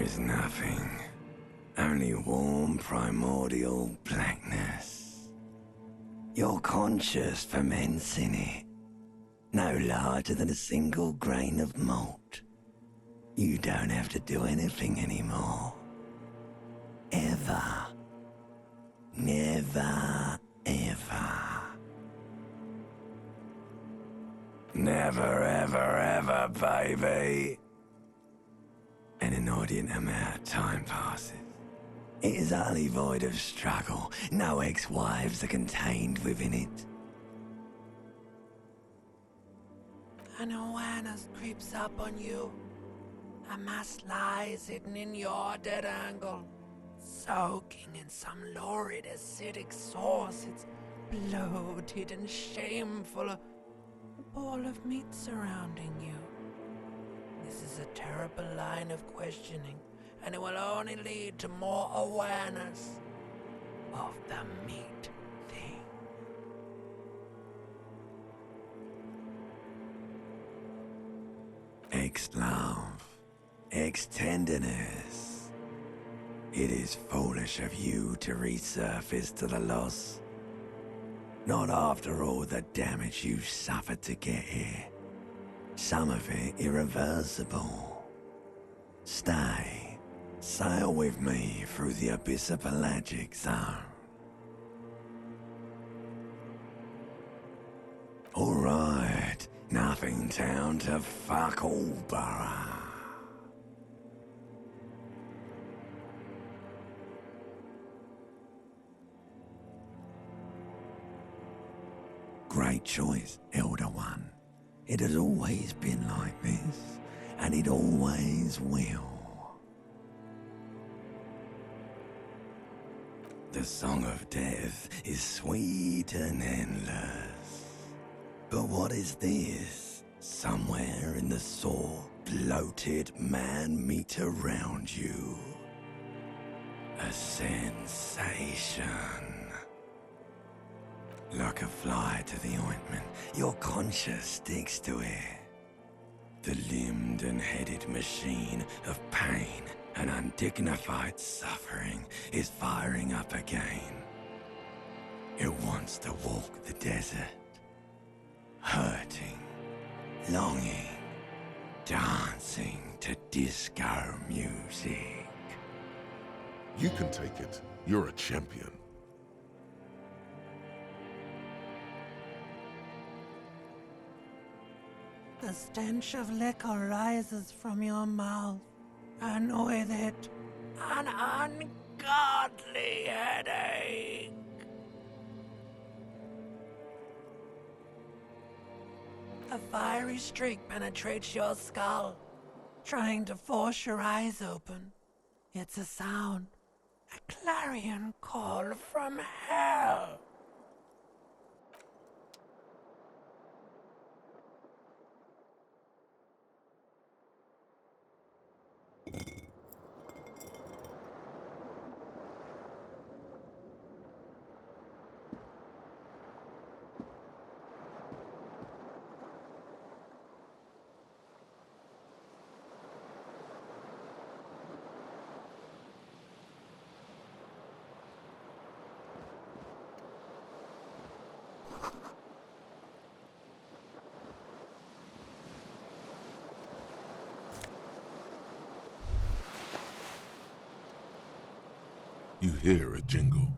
is nothing. Only warm primordial blackness. Your conscious ferments in it. No larger than a single grain of malt. You don't have to do anything anymore. Ever. Never, ever. Never, ever, ever, baby. An inordinate amount of time passes. It is utterly void of struggle. No ex-wives are contained within it. An awareness creeps up on you. A mass lies hidden in your dead angle, soaking in some lurid acidic sauce. It's bloated and shameful, a ball of meat surrounding you. This is a terrible line of questioning, and it will only lead to more awareness of the meat thing. Ex-love, ex-tenderness. It is foolish of you to resurface to the loss. Not after all the damage you suffered to get here. Some of it irreversible. Stay. Sail with me through the abyssopelagic zone. Alright, nothing town to fuck all borough. Great choice, Elder One. It has always been like this, and it always will. The song of death is sweet and endless. But what is this? Somewhere in the sore, bloated man meat around you. A sensation. Like a fly to the ointment, your conscience sticks to it. The limbed and headed machine of pain and undignified suffering is firing up again. It wants to walk the desert, hurting, longing, dancing to disco music. You can take it. You're a champion. The stench of liquor rises from your mouth, and with it, an ungodly headache. A fiery streak penetrates your skull, trying to force your eyes open. It's a sound, a clarion call from hell. You hear a jingle.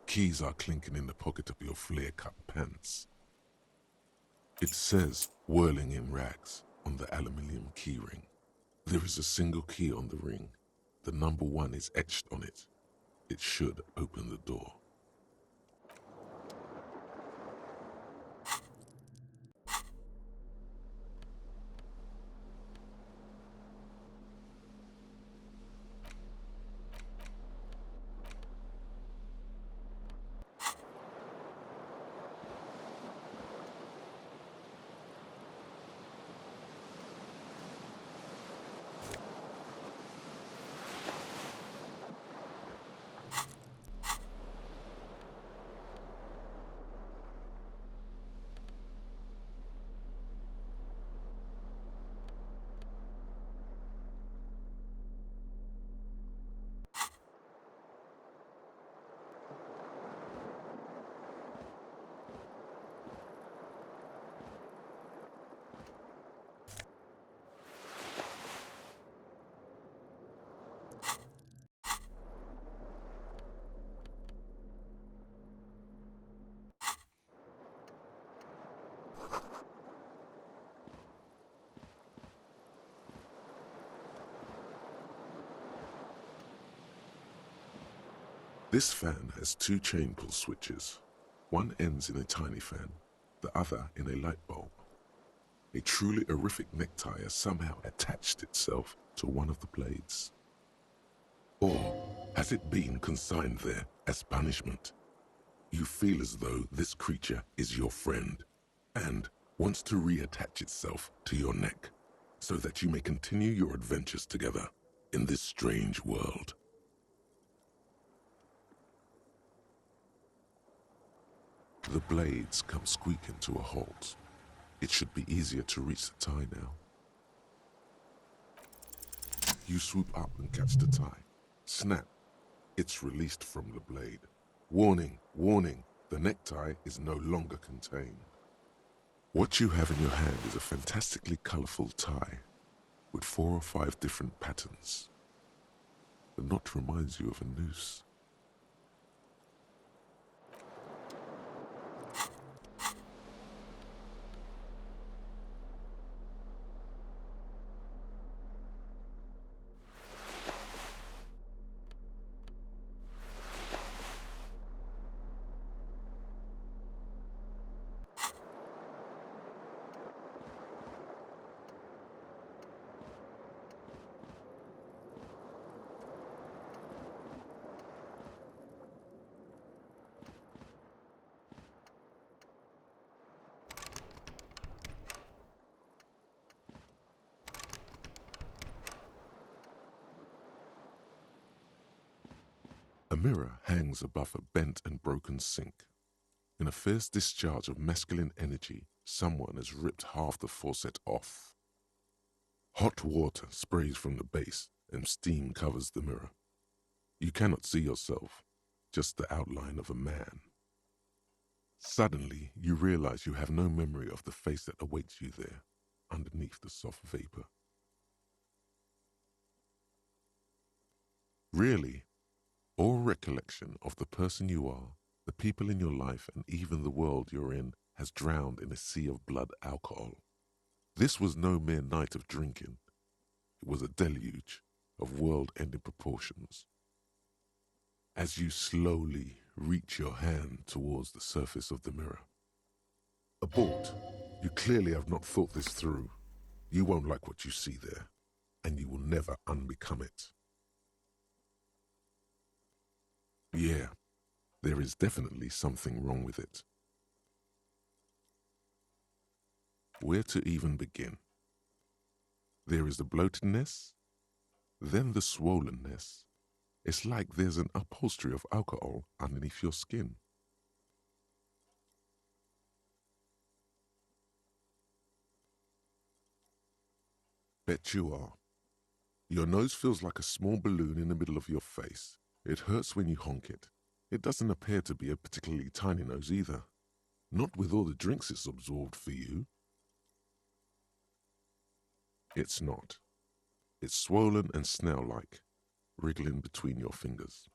Keys are clinking in the pocket of your flare-cut pants. It says, whirling in rags, on the aluminium keyring. There is a single key on the ring. The number 1 is etched on it. It should open the door. This fan has two chain pull switches. One ends in a tiny fan, the other in a light bulb. A truly horrific necktie has somehow attached itself to one of the blades. Or has it been consigned there as punishment? You feel as though this creature is your friend and wants to reattach itself to your neck so that you may continue your adventures together in this strange world. The blades come squeaking to a halt. It should be easier to reach the tie now. You swoop up and catch the tie. Snap! It's released from the blade. Warning, warning, the necktie is no longer contained. What you have in your hand is a fantastically colorful tie with 4 or 5 different patterns. The knot reminds you of a noose. A mirror hangs above a bent and broken sink. In a fierce discharge of masculine energy, someone has ripped half the faucet off. Hot water sprays from the base and steam covers the mirror. You cannot see yourself, just the outline of a man. Suddenly, you realize you have no memory of the face that awaits you there, underneath the soft vapor. Really, all recollection of the person you are, the people in your life, and even the world you're in has drowned in a sea of blood alcohol. This was no mere night of drinking. It was a deluge of world-ending proportions. As you slowly reach your hand towards the surface of the mirror. Abort. You clearly have not thought this through. You won't like what you see there, and you will never unbecome it. Yeah, there is definitely something wrong with it. Where to even begin? There is the bloatedness, then the swollenness. It's like there's an upholstery of alcohol underneath your skin. Bet you are. Your nose feels like a small balloon in the middle of your face. It hurts when you honk it. It doesn't appear to be a particularly tiny nose either. Not with all the drinks it's absorbed for you. It's not. It's swollen and snail-like, wriggling between your fingers.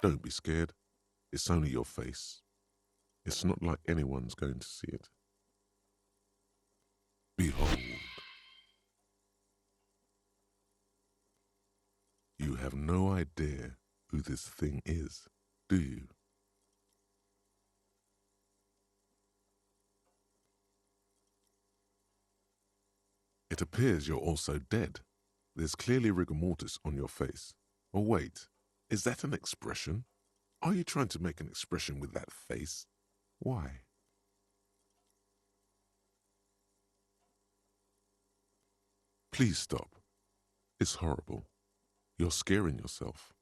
Don't be scared. It's only your face. It's not like anyone's going to see it. Behold. You have no idea who this thing is, do you? It appears you're also dead. There's clearly rigor mortis on your face. Or wait, is that an expression? Are you trying to make an expression with that face? Why? Please stop. It's horrible. You're scaring yourself.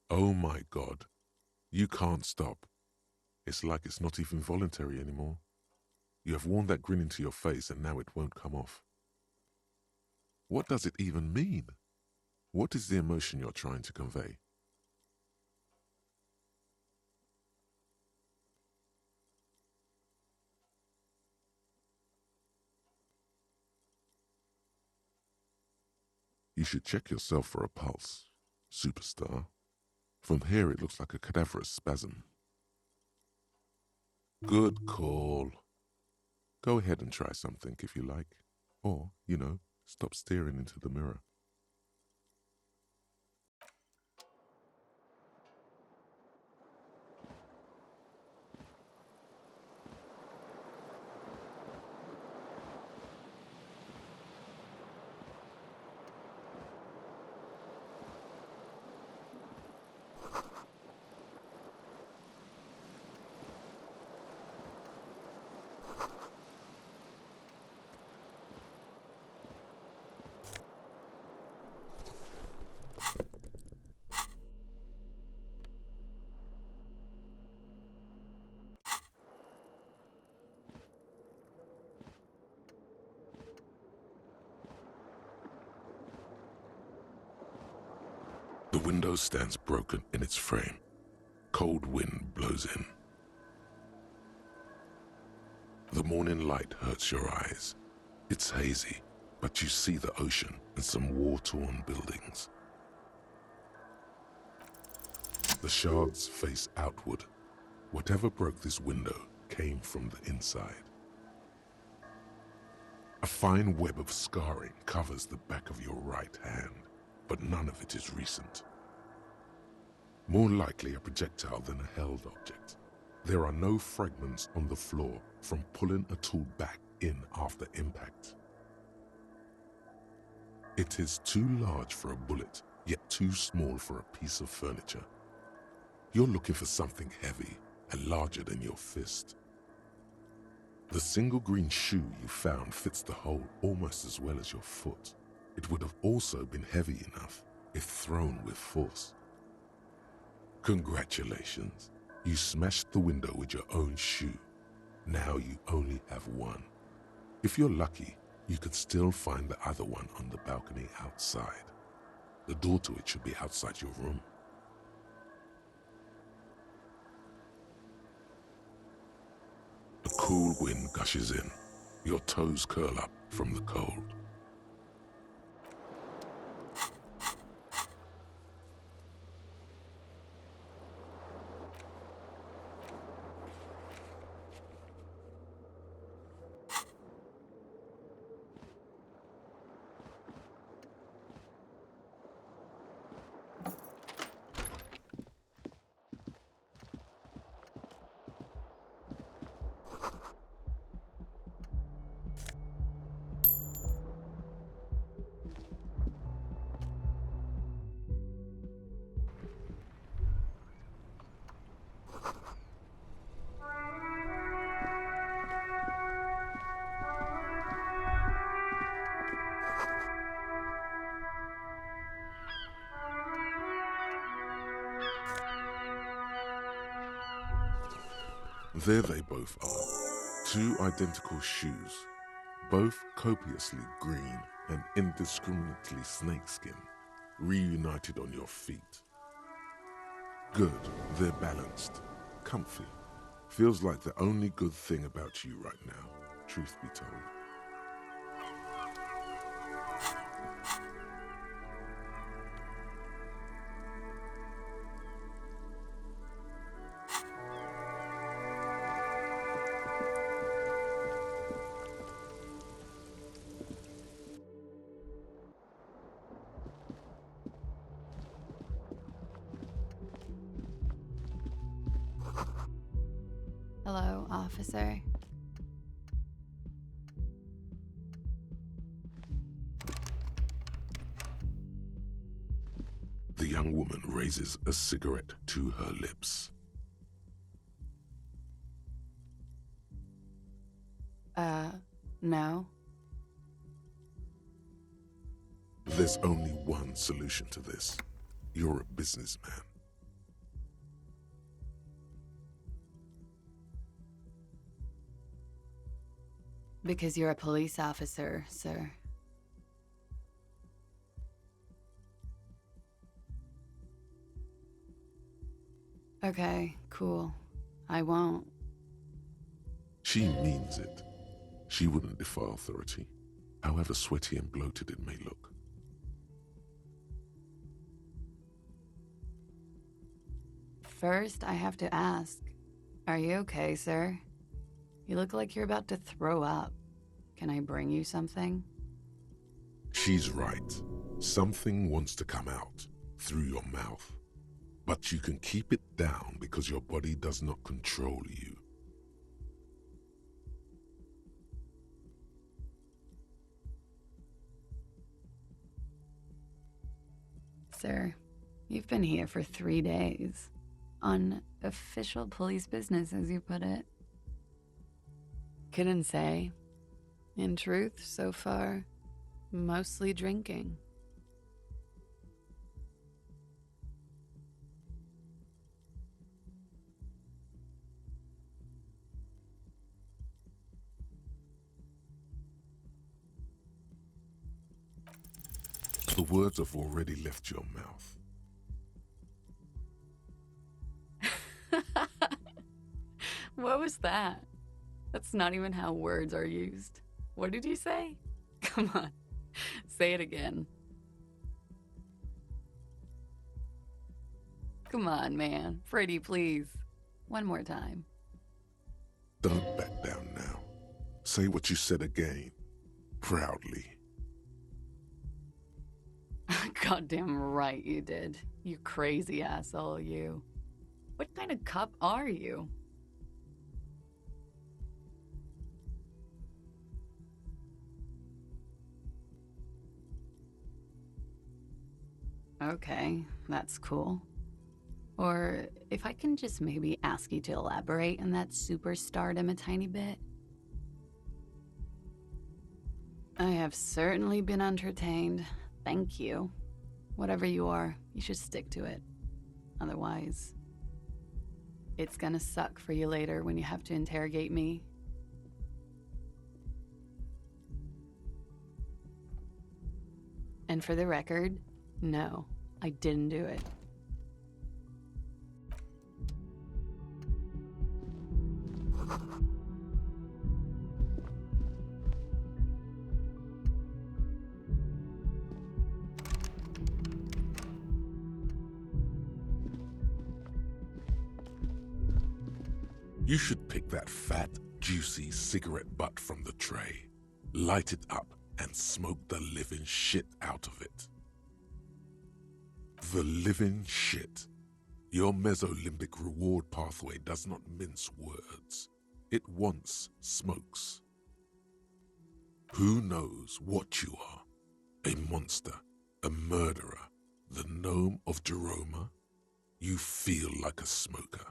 Oh my God. You can't stop. It's like it's not even voluntary anymore. You have worn that grin into your face and now it won't come off. What does it even mean? What is the emotion you're trying to convey? You should check yourself for a pulse, superstar. From here it looks like a cadaverous spasm. Good call. Go ahead and try something if you like. Or, Stop staring into the mirror. The window stands broken in its frame. Cold wind blows in. The morning light hurts your eyes. It's hazy, but you see the ocean and some war-torn buildings. The shards face outward. Whatever broke this window came from the inside. A fine web of scarring covers the back of your right hand, but none of it is recent. More likely a projectile than a held object. There are no fragments on the floor from pulling a tool back in after impact. It is too large for a bullet, yet too small for a piece of furniture. You're looking for something heavy and larger than your fist. The single green shoe you found fits the hole almost as well as your foot. It would have also been heavy enough if thrown with force. Congratulations, you smashed the window with your own shoe. Now you only have one. If you're lucky, you could still find the other one on the balcony outside. The door to it should be outside your room. A cool wind gushes in. Your toes curl up from the cold. There they both are, two identical shoes, both copiously green and indiscriminately snakeskin, reunited on your feet. Good, they're balanced, comfy. Feels like the only good thing about you right now, truth be told. Hello, officer. The young woman raises a cigarette to her lips. No. There's only one solution to this. You're a businessman. Because you're a police officer, sir. Okay, cool. I won't. She means it. She wouldn't defy authority, however sweaty and bloated it may look. First, I have to ask, are you okay, sir? You look like you're about to throw up. Can I bring you something? She's right. Something wants to come out through your mouth, but you can keep it down because your body does not control you. Sir, you've been here for 3 days. On official police business, as you put it. Couldn't say. In truth, so far, mostly drinking. The words have already left your mouth. What was that? That's not even how words are used. What did you say? Come on, say it again. Come on, man. Pretty, please. One more time. Don't back down now. Say what you said again, proudly. Goddamn right you did. You crazy asshole, you. What kind of cop are you? Okay, that's cool. Or if I can just maybe ask you to elaborate on that superstardom a tiny bit. I have certainly been entertained. Thank you. Whatever you are, you should stick to it. Otherwise, it's gonna suck for you later when you have to interrogate me. And for the record, no, I didn't do it. You should pick that fat, juicy cigarette butt from the tray, light it up, and smoke the living shit out of it. The living shit. Your mesolimbic reward pathway does not mince words. It wants smokes. Who knows what you are? A monster, a murderer, the gnome of Jeroma? You feel like a smoker,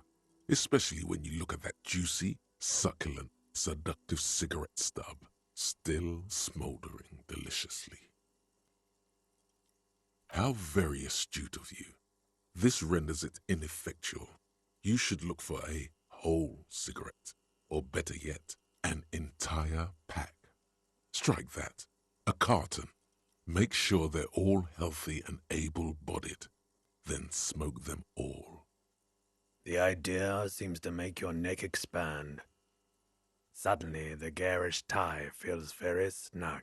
especially when you look at that juicy, succulent, seductive cigarette stub, still smoldering deliciously. How very astute of you. This renders it ineffectual. You should look for a whole cigarette, or better yet, an entire pack. Strike that. A carton. Make sure they're all healthy and able-bodied. Then smoke them all. The idea seems to make your neck expand. Suddenly, the garish tie feels very snug.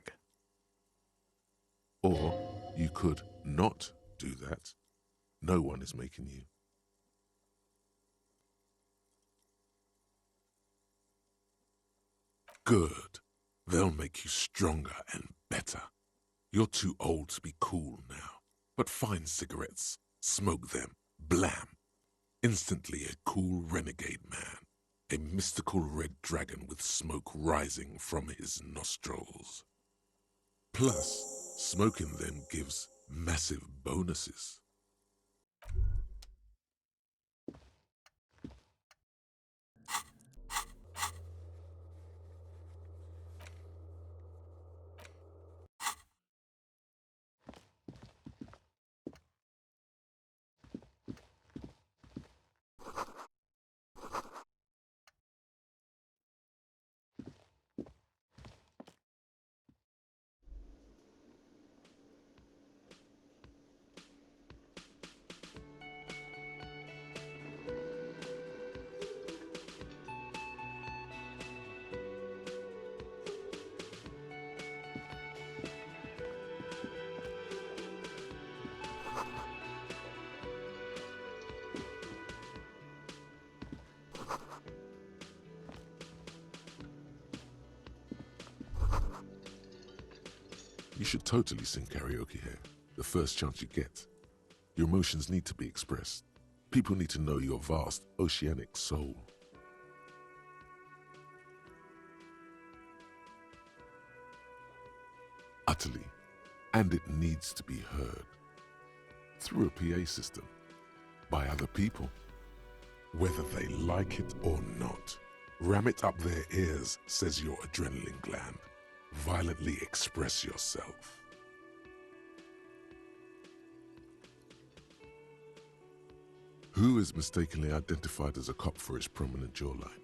Or you could not do that. No one is making you. Good. They'll make you stronger and better. You're too old to be cool now. But find cigarettes, smoke them, blam. Instantly a cool renegade man. A mystical red dragon with smoke rising from his nostrils. Plus, smoking them gives massive bonuses. You should totally sing karaoke here, the first chance you get. Your emotions need to be expressed. People need to know your vast, oceanic soul. Utterly. And it needs to be heard. Through a PA system. By other people. Whether they like it or not. Ram it up their ears, says your adrenaline gland. Violently express yourself. Who is mistakenly identified as a cop for his prominent jawline?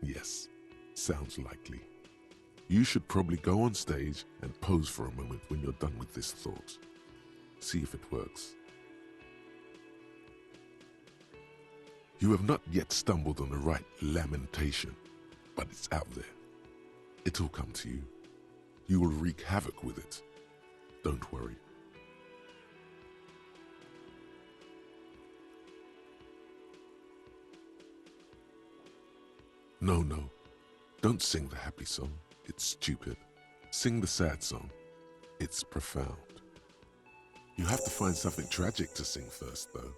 Yes, sounds likely. You should probably go on stage and pose for a moment when you're done with this thought. See if it works. You have not yet stumbled on the right lamentation, but it's out there. It'll come to you. You will wreak havoc with it. Don't worry. No, don't sing the happy song. It's stupid. Sing the sad song. It's profound. You have to find something tragic to sing first, though.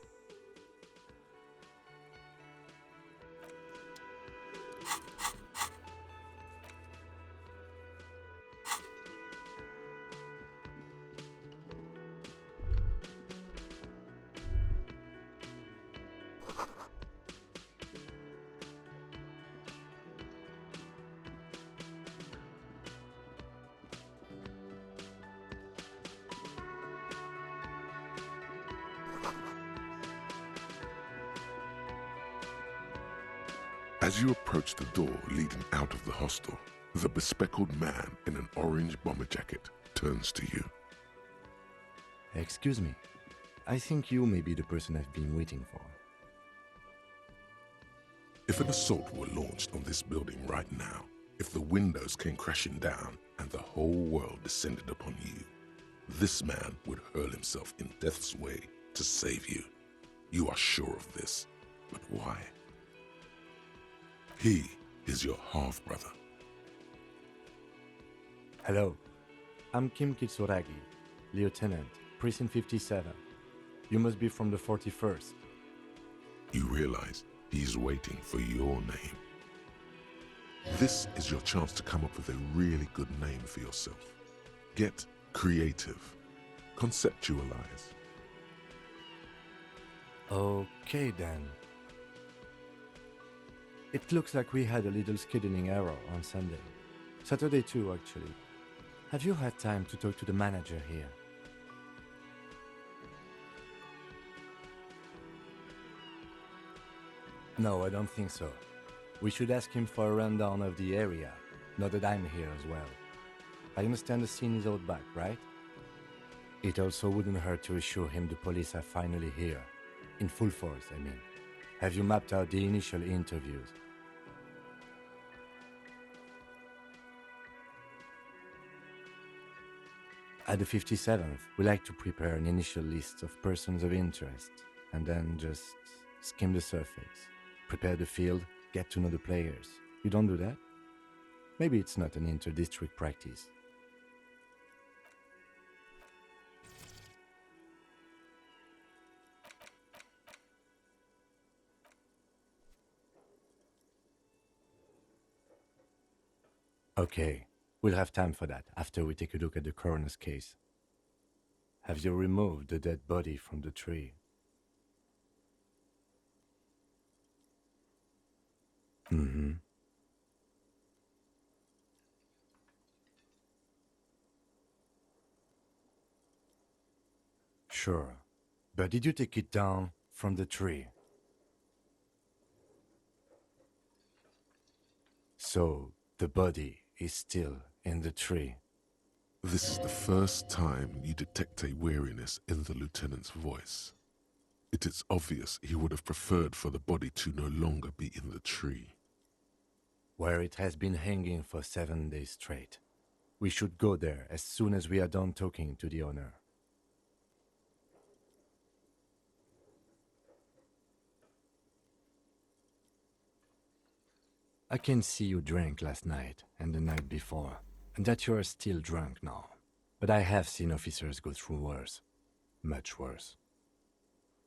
As you approach the door leading out of the hostel, the bespectacled man in an orange bomber jacket turns to you. Excuse me. I think you may be the person I've been waiting for. If an assault were launched on this building right now, if the windows came crashing down and the whole world descended upon you, this man would hurl himself in death's way to save you. You are sure of this, but why? He is your half-brother. Hello. I'm Kim Kitsuragi, Lieutenant, Precinct 57. You must be from the 41st. You realize he's waiting for your name. This is your chance to come up with a really good name for yourself. Get creative. Conceptualize. Okay then. It looks like we had a little scheduling error on Sunday. Saturday too, actually. Have you had time to talk to the manager here? No, I don't think so. We should ask him for a rundown of the area, now that I'm here as well. I understand the scene is out back, right? It also wouldn't hurt to assure him the police are finally here. In full force, I mean. Have you mapped out the initial interviews? At the 57th, we like to prepare an initial list of persons of interest, and then just skim the surface. Prepare the field, get to know the players. You don't do that? Maybe it's not an inter-district practice. Okay, we'll have time for that after we take a look at the coroner's case. Have you removed the dead body from the tree? Mm-hmm. Sure. But did you take it down from the tree? So, the body is still in the tree. This is the first time you detect a weariness in the lieutenant's voice. It is obvious he would have preferred for the body to no longer be in the tree. Where it has been hanging for 7 days straight. We should go there as soon as we are done talking to the owner. I can see you drank last night and the night before, and that you are still drunk now. But I have seen officers go through worse. Much worse.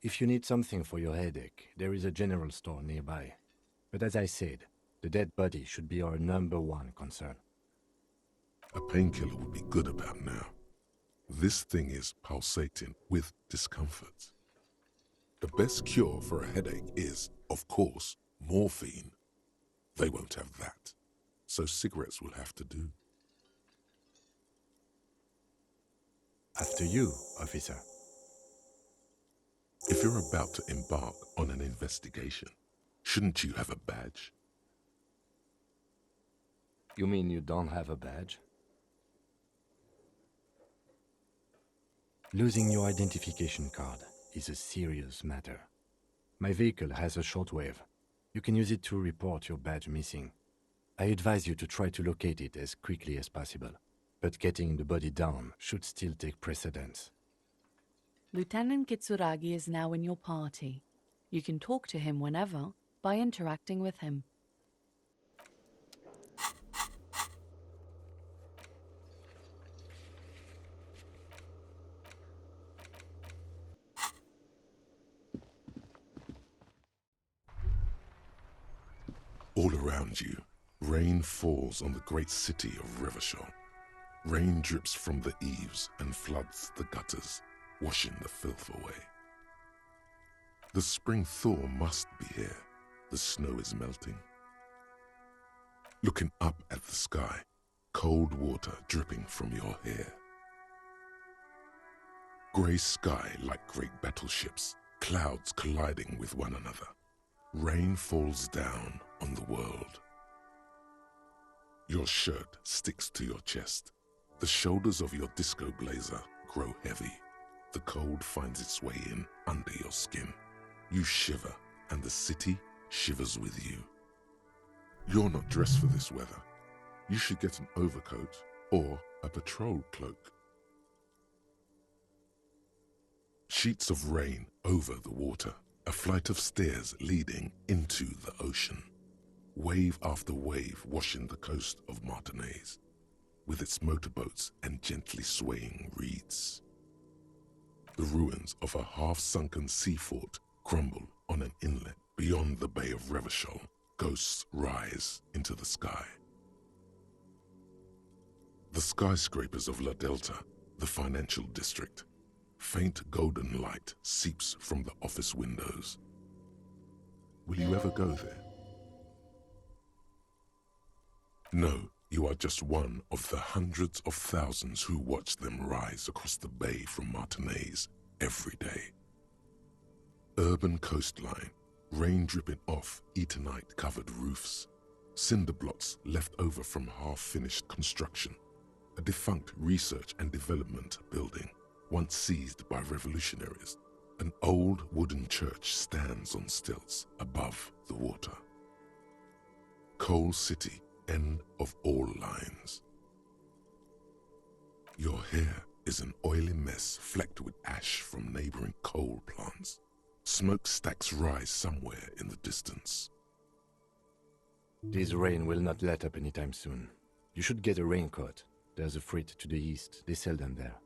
If you need something for your headache, there is a general store nearby. But as I said, the dead body should be our #1 concern. A painkiller would be good about now. This thing is pulsating with discomfort. The best cure for a headache is, of course, morphine. They won't have that, so cigarettes will have to do. After you, officer. If you're about to embark on an investigation, shouldn't you have a badge? You mean you don't have a badge? Losing your identification card is a serious matter. My vehicle has a shortwave. You can use it to report your badge missing. I advise you to try to locate it as quickly as possible, but getting the body down should still take precedence. Lieutenant Kitsuragi is now in your party. You can talk to him whenever by interacting with him. All around you, rain falls on the great city of Revachol. Rain drips from the eaves and floods the gutters, washing the filth away. The spring thaw must be here. The snow is melting. Looking up at the sky, cold water dripping from your hair. Grey sky like great battleships, clouds colliding with one another. Rain falls down on the world. Your shirt sticks to your chest. The shoulders of your disco blazer grow heavy. The cold finds its way in under your skin. You shiver, and the city shivers with you. You're not dressed for this weather. You should get an overcoat or a patrol cloak. Sheets of rain over the water, a flight of stairs leading into the ocean. Wave after wave washing the coast of Martinaise, with its motorboats and gently swaying reeds. The ruins of a half-sunken sea fort crumble on an inlet beyond the Bay of Revachol. Ghosts rise into the sky. The skyscrapers of La Delta, the financial district. Faint golden light seeps from the office windows. Will you ever go there? No, you are just one of the hundreds of thousands who watch them rise across the bay from Martinaise every day. Urban coastline, rain dripping off Eternite-covered roofs, cinder blocks left over from half-finished construction, a defunct research and development building, once seized by revolutionaries. An old wooden church stands on stilts above the water. Coal City, end of all lines. Your hair is an oily mess flecked with ash from neighboring coal plants. Smokestacks rise somewhere in the distance. This rain will not let up anytime soon. You should get a raincoat. There's a freight to the east. They sell them there.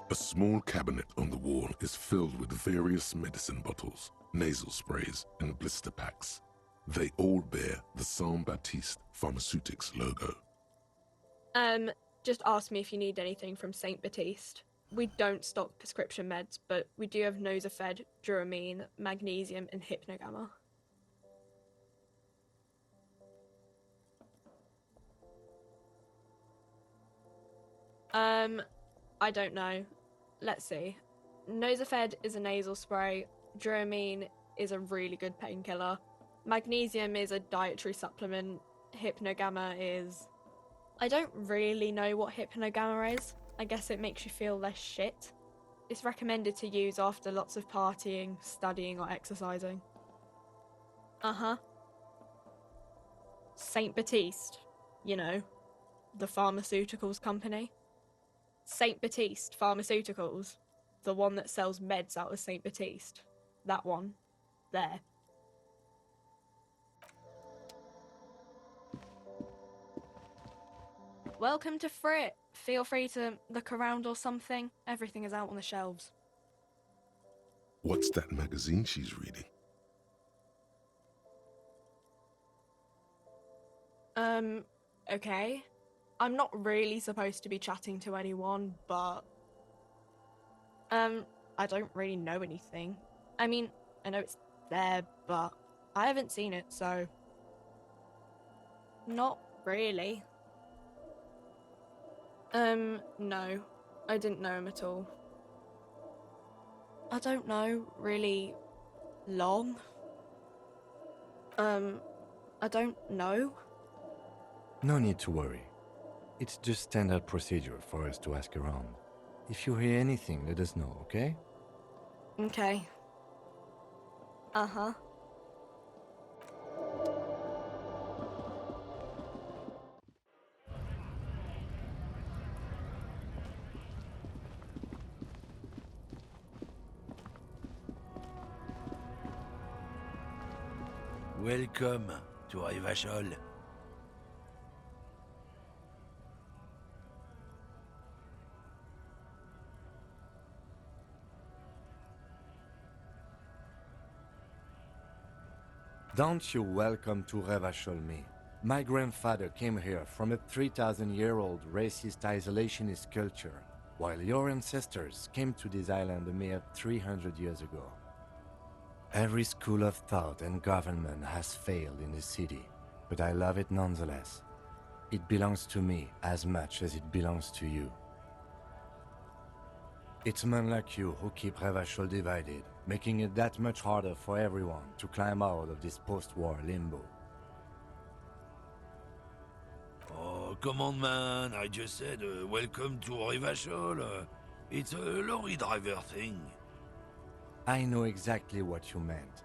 A small cabinet on the wall is filled with various medicine bottles, nasal sprays, and blister packs. They all bear the Saint-Baptiste Pharmaceutics logo. Just ask me if you need anything from Saint Baptiste. We don't stock prescription meds, but we do have Nosafed, Duramine, Magnesium, and Hypnogamma. I don't know. Let's see. Nosafed is a nasal spray. Duramine is a really good painkiller. Magnesium is a dietary supplement. Hypnogamma is... I don't really know what Hypnogamma is. I guess it makes you feel less shit. It's recommended to use after lots of partying, studying, or exercising. Uh-huh. St. Baptiste. You know, the pharmaceuticals company. St. Baptiste Pharmaceuticals. The one that sells meds out of St. Baptiste. That one. There. Welcome to Frit. Feel free to look around or something. Everything is out on the shelves. What's that magazine she's reading? Okay. I'm not really supposed to be chatting to anyone, but... I don't really know anything. I mean, I know it's there, but I haven't seen it, so... Not really. No. I didn't know him at all. I don't know, really... long? I don't know. No need to worry. It's just standard procedure for us to ask around. If you hear anything, let us know, okay? Okay. Uh-huh. Welcome to Rivachol. Don't you welcome to Revachol me. My grandfather came here from a 3,000-year-old racist isolationist culture, while your ancestors came to this island a mere 300 years ago. Every school of thought and government has failed in this city, but I love it nonetheless. It belongs to me as much as it belongs to you. It's men like you who keep Revachol divided, making it that much harder for everyone to climb out of this post-war limbo. Oh, come on, man. I just said welcome to Rivachol. It's a lorry driver thing. I know exactly what you meant.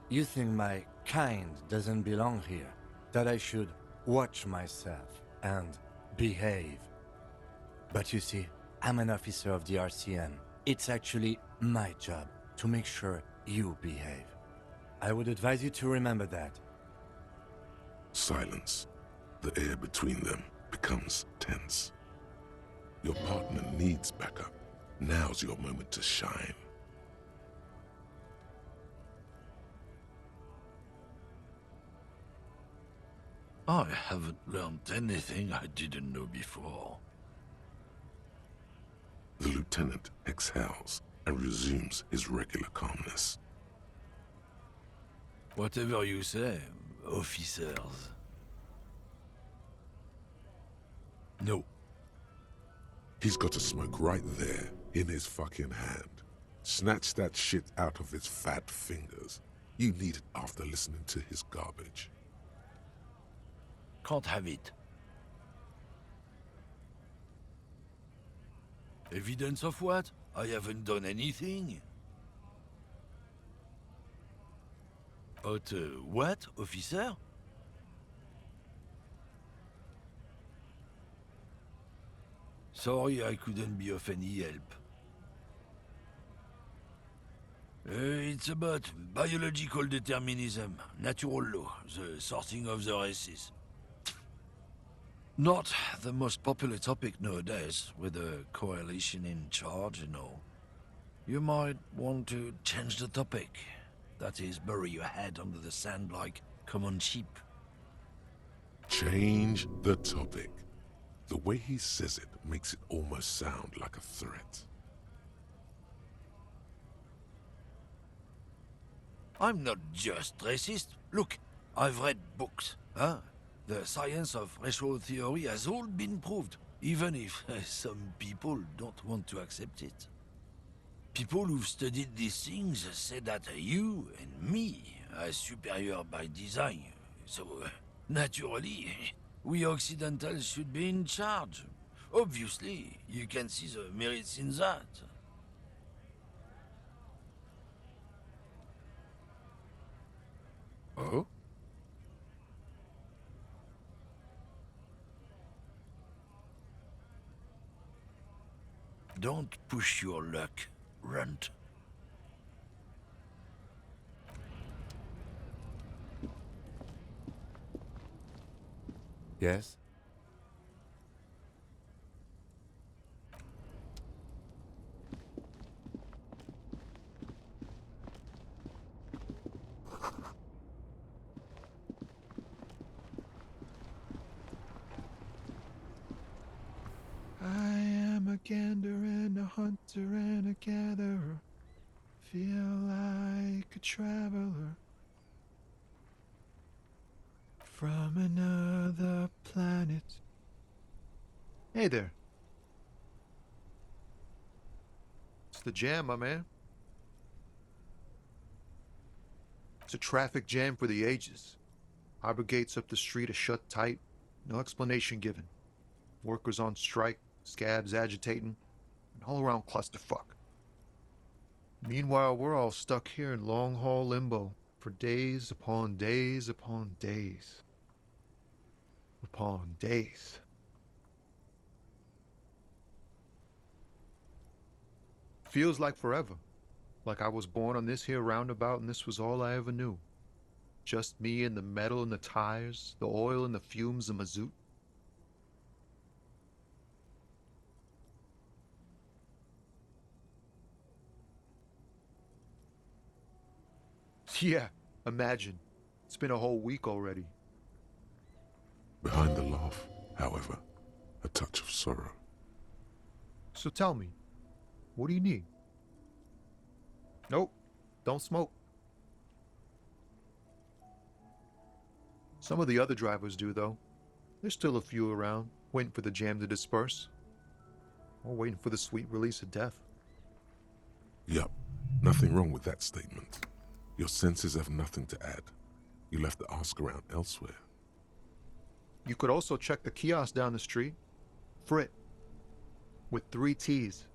You think my kind doesn't belong here, that I should watch myself and behave. But you see, I'm an officer of the RCN. It's actually my job to make sure you behave. I would advise you to remember that. Silence. The air between them becomes tense. Your partner needs backup. Now's your moment to shine. I haven't learned anything I didn't know before. The lieutenant exhales and resumes his regular calmness. Whatever you say, officers. No. He's got a smoke right there, in his fucking hand. Snatch that shit out of his fat fingers. You need it after listening to his garbage. Can't have it. Evidence of what? I haven't done anything. But what, officer? Sorry I couldn't be of any help. It's about biological determinism, natural law, the sorting of the races. Not the most popular topic nowadays, with the coalition in charge and all. You might want to change the topic. That is, bury your head under the sand like common sheep. Change the topic. The way he says it makes it almost sound like a threat. I'm not just racist. Look, I've read books, huh? The science of racial theory has all been proved, even if some people don't want to accept it. People who've studied these things say that you and me are superior by design. So, naturally, we Occidentals should be in charge. Obviously, you can see the merits in that. Oh? Don't push your luck, Runt. Yes? I am a gander and a hunter and a gatherer. Feel like a traveler from another planet. Hey there. It's the jam, my man. It's a traffic jam for the ages. Harbor gates up the street are shut tight. No explanation given. Workers on strike, scabs agitating, an all-around clusterfuck. Meanwhile, we're all stuck here in long-haul limbo for days upon days upon days. Upon days. Feels like forever. Like I was born on this here roundabout and this was all I ever knew. Just me and the metal and the tires, the oil and the fumes of mazout. Yeah, imagine. It's been a whole week already. Behind the laugh, however, a touch of sorrow. So tell me, what do you need? Nope, don't smoke. Some of the other drivers do, though. There's still a few around, waiting for the jam to disperse. Or waiting for the sweet release of death. Yup, nothing wrong with that statement. Your senses have nothing to add. You left the ask around elsewhere. You could also check the kiosk down the street. Frit. With 3 T's.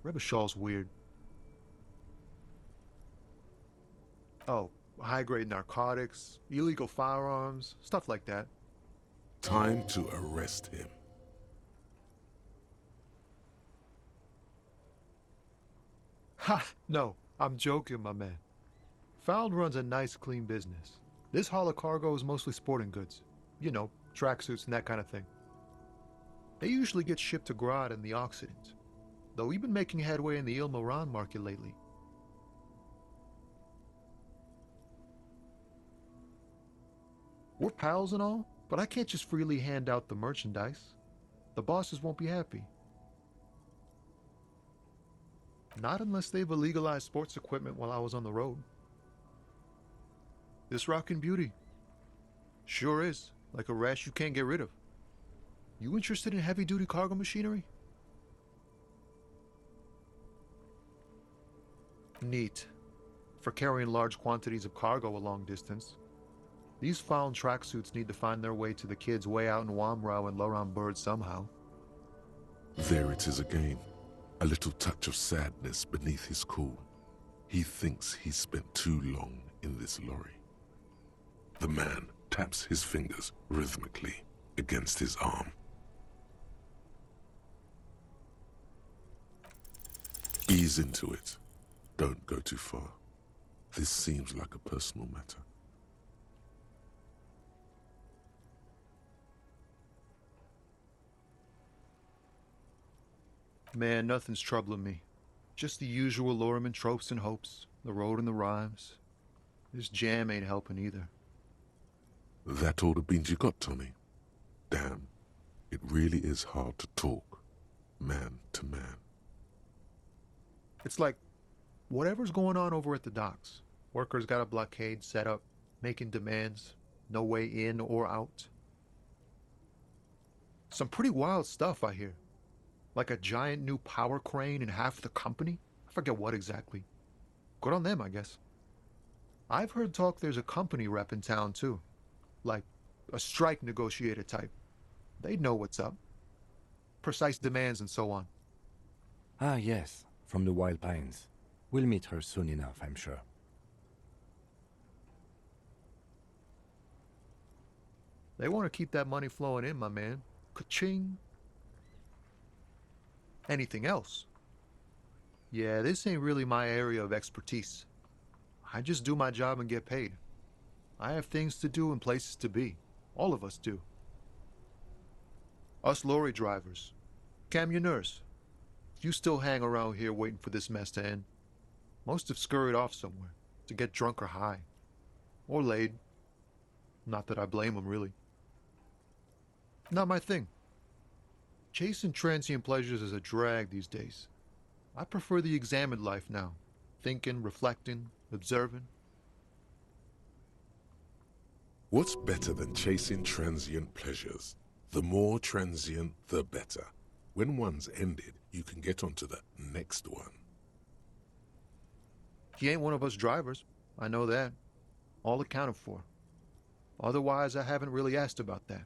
Rebishaw's weird. Oh, high-grade narcotics, illegal firearms, stuff like that. Time to arrest him. Ha! No, I'm joking, my man. Found runs a nice, clean business. This haul of cargo is mostly sporting goods. You know, tracksuits and that kind of thing. They usually get shipped to Grad and the Occident, though we've been making headway in the Il Moran market lately. We're pals and all, but I can't just freely hand out the merchandise. The bosses won't be happy. Not unless they've illegalized sports equipment while I was on the road. This rockin' beauty. Sure is, like a rash you can't get rid of. You interested in heavy-duty cargo machinery? Neat. For carrying large quantities of cargo a long distance. These found tracksuits need to find their way to the kids way out in Wamrau and Laurent Bird somehow. There it is again. A little touch of sadness beneath his cool. He thinks he's spent too long in this lorry. The man taps his fingers rhythmically against his arm. Ease into it. Don't go too far. This seems like a personal matter. Man, nothing's troubling me. Just the usual Lorriman tropes and hopes, the road and the rhymes. This jam ain't helping either. That all the beans you got, Tommy? Damn, it really is hard to talk, man to man. It's like, whatever's going on over at the docks, Workers got a blockade set up, making demands, no way in or out. Some pretty wild stuff, I hear. Like a giant new power crane in half the company? I forget what exactly. Good on them, I guess. I've heard talk there's a company rep in town, too. Like a strike negotiator type. They'd know what's up. Precise demands and so on. Ah, yes, from the Wild Pines. We'll meet her soon enough, I'm sure. They want to keep that money flowing in, my man. Ka-ching. Anything else? Yeah, this ain't really my area of expertise. I just do my job and get paid. I have things to do and places to be. All of us do. Us lorry drivers. Camionneurs. You still hang around here waiting for this mess to end. Most have scurried off somewhere to get drunk or high. Or laid. Not that I blame them, really. Not my thing. Chasing transient pleasures is a drag these days. I prefer the examined life now. Thinking, reflecting, observing. What's better than chasing transient pleasures? The more transient, the better. When one's ended, you can get onto the next one. He ain't one of us drivers. I know that. All accounted for. Otherwise, I haven't really asked about that.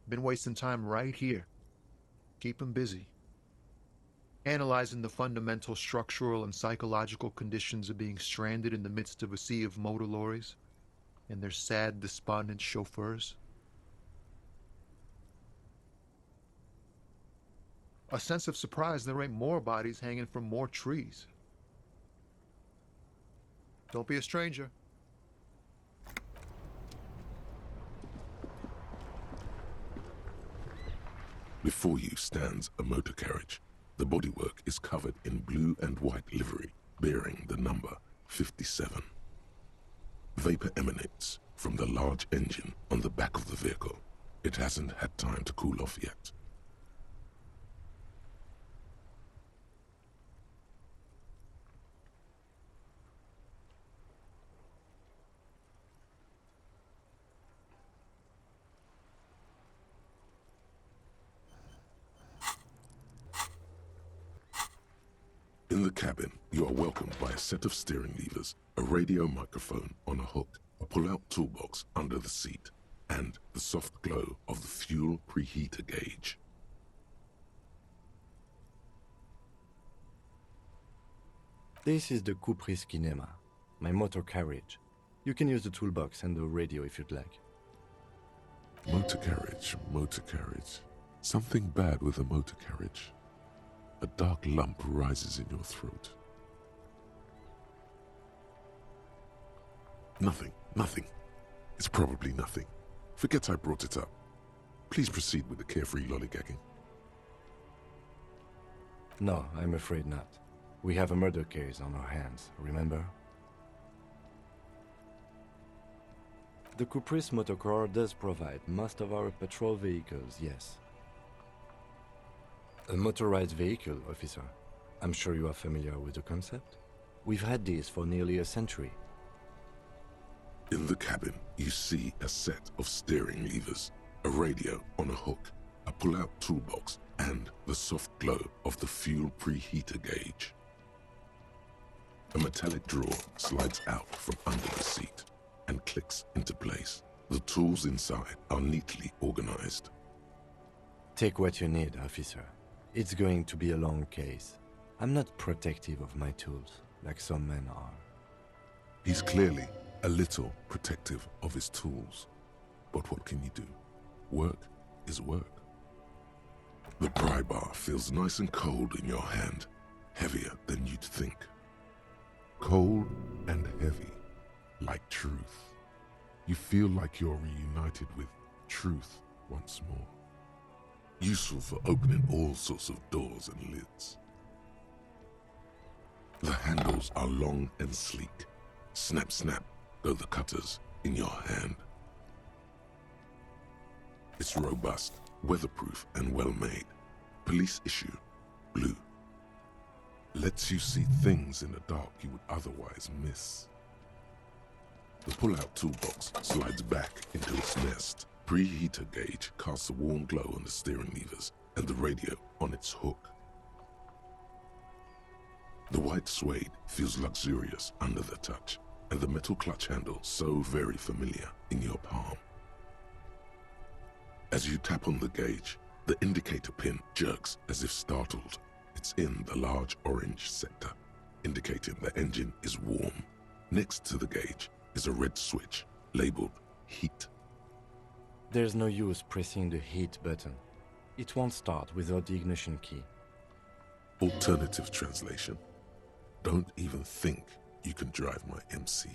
Been wasting time right here. Keep him busy. Analyzing the fundamental structural and psychological conditions of being stranded in the midst of a sea of motor lorries and their sad, despondent chauffeurs. A sense of surprise there ain't more bodies hanging from more trees. Don't be a stranger. Before you stands a motor carriage. The bodywork is covered in blue and white livery, bearing the number 57. Vapor emanates from the large engine on the back of the vehicle. It hasn't had time to cool off yet. In the cabin, you are welcomed by a set of steering levers, a radio microphone on a hook, a pull-out toolbox under the seat, and the soft glow of the fuel preheater gauge. This is the Kupris Kinema, my motor carriage. You can use the toolbox and the radio if you'd like. Motor carriage, motor carriage. Something bad with a motor carriage. A dark lump rises in your throat. Nothing, nothing. It's probably nothing. Forget I brought it up. Please proceed with the carefree lollygagging. No, I'm afraid not. We have a murder case on our hands, remember? The Kupris Motorcar does provide most of our patrol vehicles, yes. A motorized vehicle, officer. I'm sure you are familiar with the concept. We've had these for nearly a century. In the cabin, you see a set of steering levers, a radio on a hook, a pull-out toolbox, and the soft glow of the fuel preheater gauge. A metallic drawer slides out from under the seat and clicks into place. The tools inside are neatly organized. Take what you need, officer. It's going to be a long case. I'm not protective of my tools, like some men are. He's clearly a little protective of his tools. But what can you do? Work is work. The pry bar feels nice and cold in your hand, heavier than you'd think. Cold and heavy, like truth. You feel like you're reunited with truth once more. Useful for opening all sorts of doors and lids. The handles are long and sleek. Snap, snap go the cutters in your hand. It's robust, weatherproof, and well-made. Police issue, blue. Lets you see things in the dark you would otherwise miss. The pull-out toolbox slides back into its nest. Preheater gauge casts a warm glow on the steering levers and the radio on its hook. The white suede feels luxurious under the touch, and the metal clutch handle so very familiar in your palm. As you tap on the gauge, the indicator pin jerks as if startled. It's in the large orange sector, indicating the engine is warm. Next to the gauge is a red switch labeled heat. There's no use pressing the heat button. It won't start without the ignition key. Alternative translation: don't even think you can drive my MC.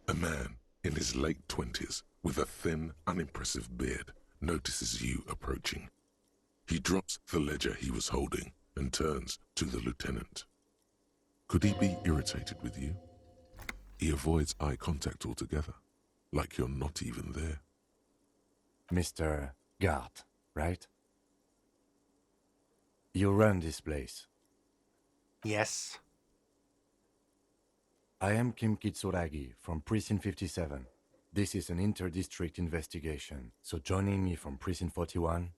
A man in his late 20s with a thin, unimpressive beard notices you approaching. He drops the ledger he was holding and turns to the lieutenant. Could he be irritated with you? He avoids eye contact altogether, like you're not even there. Mr. Gart, right? You run this place. Yes. I am Kim Kitsuragi from Precinct 57. This is an inter-district investigation, so joining me from Precinct 41?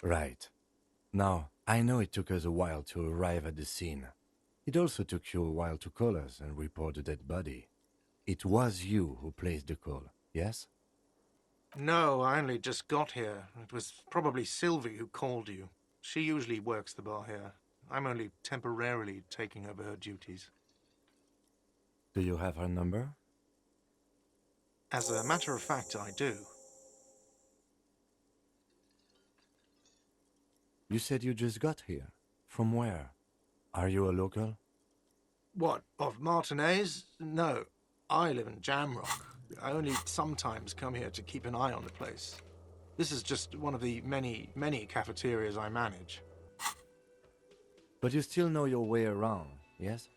Right. Now, I know it took us a while to arrive at the scene. It also took you a while to call us and report the dead body. It was you who placed the call, yes? No, I only just got here. It was probably Sylvie who called you. She usually works the bar here. I'm only temporarily taking over her duties. Do you have her number? As a matter of fact, I do. You said you just got here. From where? Are you a local? What, of Martinez? No, I live in Jamrock. I only sometimes come here to keep an eye on the place. This is just one of the many, many cafeterias I manage. But you still know your way around, yes?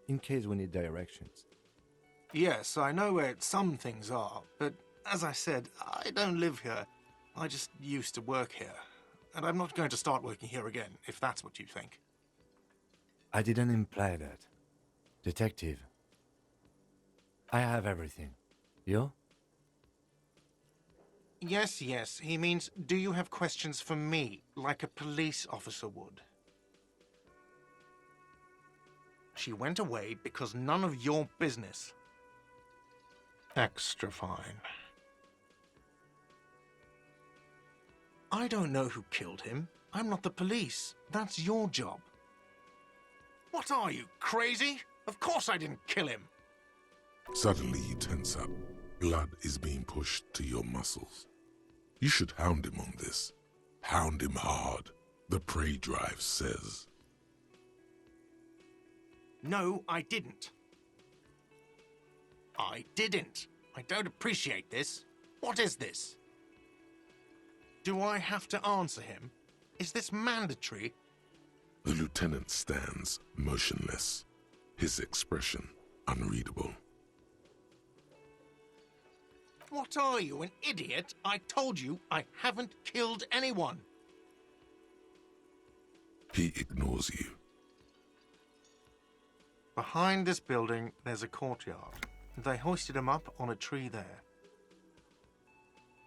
In case we need directions. Yes, I know where some things are, but as I said, I don't live here. I just used to work here. And I'm not going to start working here again, if that's what you think. I didn't imply that. Detective. I have everything. You? Yes, he means, do you have questions for me, like a police officer would? She went away because none of your business. Extra fine. I don't know who killed him. I'm not the police. That's your job. What are you, crazy? Of course I didn't kill him. Suddenly you tense up. Blood is being pushed to your muscles. You should hound him on this. Hound him hard, the prey drive says. No, I didn't. I didn't. I don't appreciate this. What is this? Do I have to answer him? Is this mandatory? The lieutenant stands motionless, his expression unreadable. What are you, an idiot? I told you I haven't killed anyone. He ignores you. Behind this building, there's a courtyard. They hoisted him up on a tree there.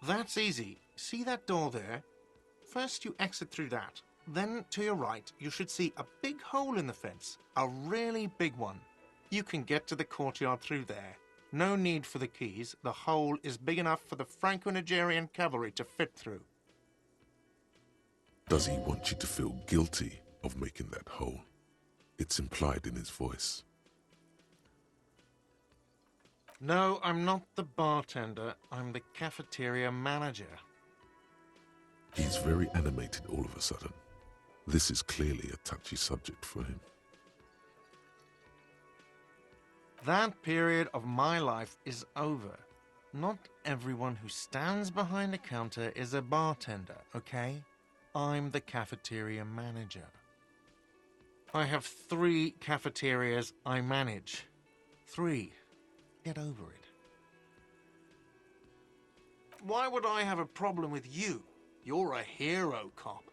That's easy. See that door there? First you exit through that. Then, to your right, you should see a big hole in the fence. A really big one. You can get to the courtyard through there. No need for the keys. The hole is big enough for the Franco-Nigerian cavalry to fit through. Does he want you to feel guilty of making that hole? It's implied in his voice. No, I'm not the bartender. I'm the cafeteria manager. He's very animated all of a sudden. This is clearly a touchy subject for him. That period of my life is over. Not everyone who stands behind a counter is a bartender, okay? I'm the cafeteria manager. I have 3 cafeterias I manage. 3. Get over it. Why would I have a problem with you? You're a hero cop.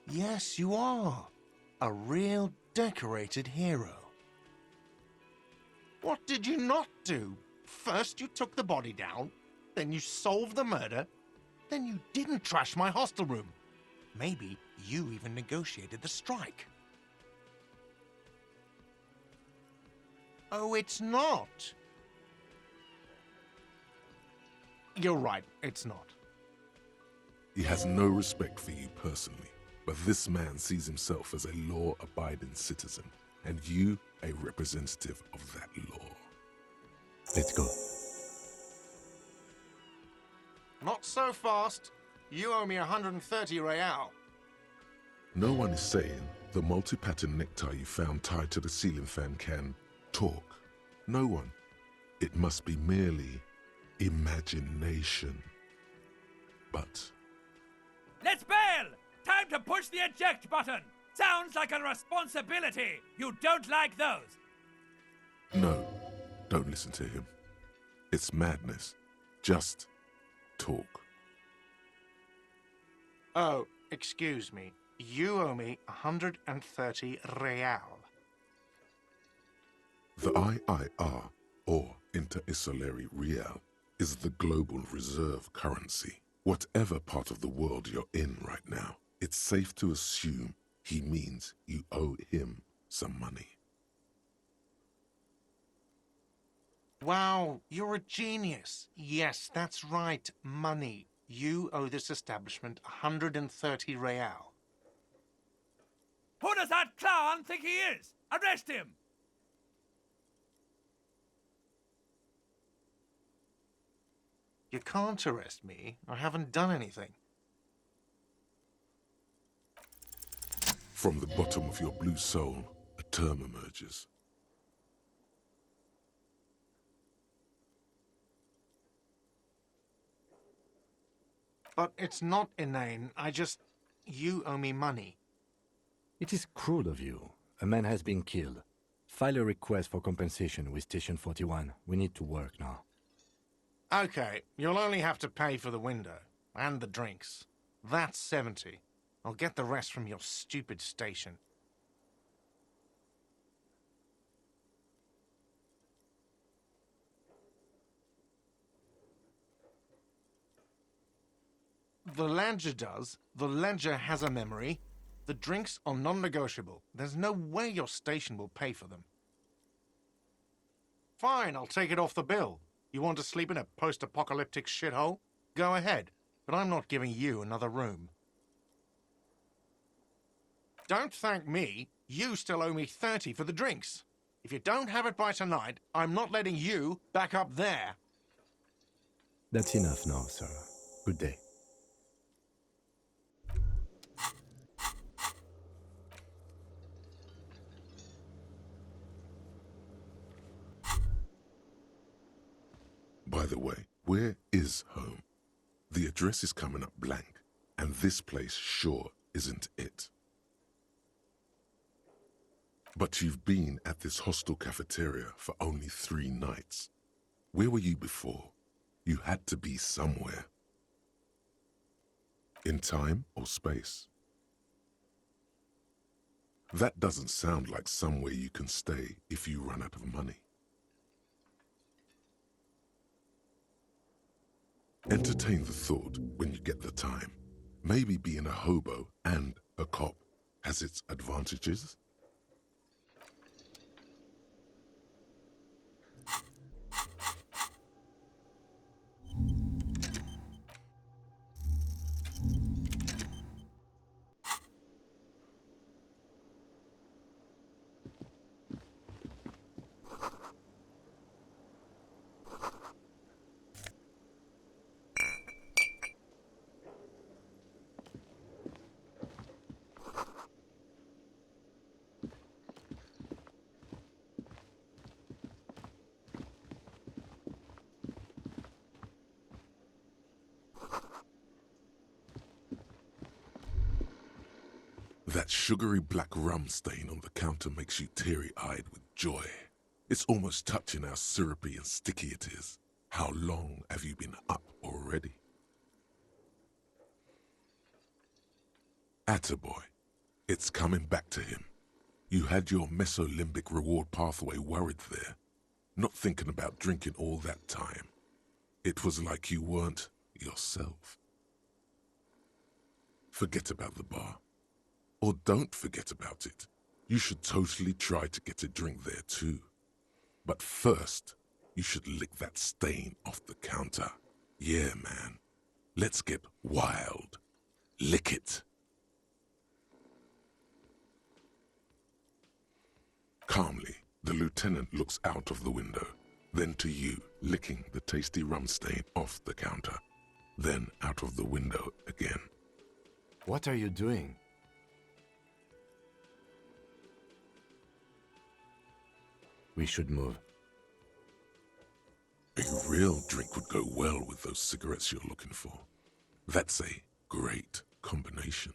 Yes, you are. A real decorated hero. What did you not do? First you took the body down, then you solved the murder, then you didn't trash my hostel room. Maybe you even negotiated the strike. Oh, it's not. You're right, it's not. He has no respect for you personally, but this man sees himself as a law-abiding citizen, and you a representative of that law. Let's go. Not so fast. You owe me 130 real. No one is saying the multi-pattern necktie you found tied to the ceiling fan can talk. No one. It must be merely imagination. But Let's bail! Time to push the eject button! Sounds like a responsibility! You don't like those! no, don't listen to him. It's madness. Just talk. Oh, excuse me. You owe me 130 real. The IIR, or Inter-Isolary Real, is the global reserve currency. Whatever part of the world you're in right now, it's safe to assume he means you owe him some money. Wow, you're a genius. Yes, that's right, money. You owe this establishment 130 real. Who does that clown think he is? Arrest him! You can't arrest me. I haven't done anything. From the bottom of your blue soul, a term emerges. But it's not inane. You owe me money. It is cruel of you. A man has been killed. File a request for compensation with Station 41. We need to work now. Okay, you'll only have to pay for the window. And the drinks. That's 70. I'll get the rest from your stupid station. The ledger does. The ledger has a memory. The drinks are non-negotiable. There's no way your station will pay for them. Fine, I'll take it off the bill. You want to sleep in a post-apocalyptic shithole? Go ahead, but I'm not giving you another room. Don't thank me. You still owe me 30 for the drinks. If you don't have it by tonight, I'm not letting you back up there. That's enough now, sir. Good day. By the way, where is home? The address is coming up blank, and this place sure isn't it. But you've been at this hostel cafeteria for only 3 nights. Where were you before? You had to be somewhere. In time or space? That doesn't sound like somewhere you can stay if you run out of money. Entertain the thought when you get the time. Maybe being a hobo and a cop has its advantages. That sugary black rum stain on the counter makes you teary-eyed with joy. It's almost touching how syrupy and sticky it is. How long have you been up already? Attaboy. It's coming back to him. You had your mesolimbic reward pathway worried there, not thinking about drinking all that time. It was like you weren't yourself. Forget about the bar. Or don't forget about it. You should totally try to get a drink there too. But first, you should lick that stain off the counter. Yeah, man. Let's get wild. Lick it. Calmly, the lieutenant looks out of the window, then to you, licking the tasty rum stain off the counter, then out of the window again. What are you doing? We should move. A real drink would go well with those cigarettes you're looking for. That's a great combination.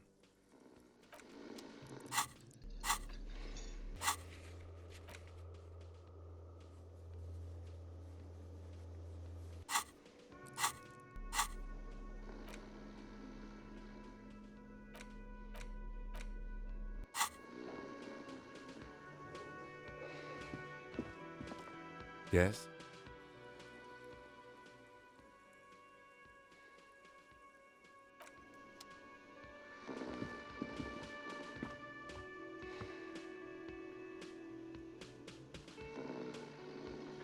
Yes?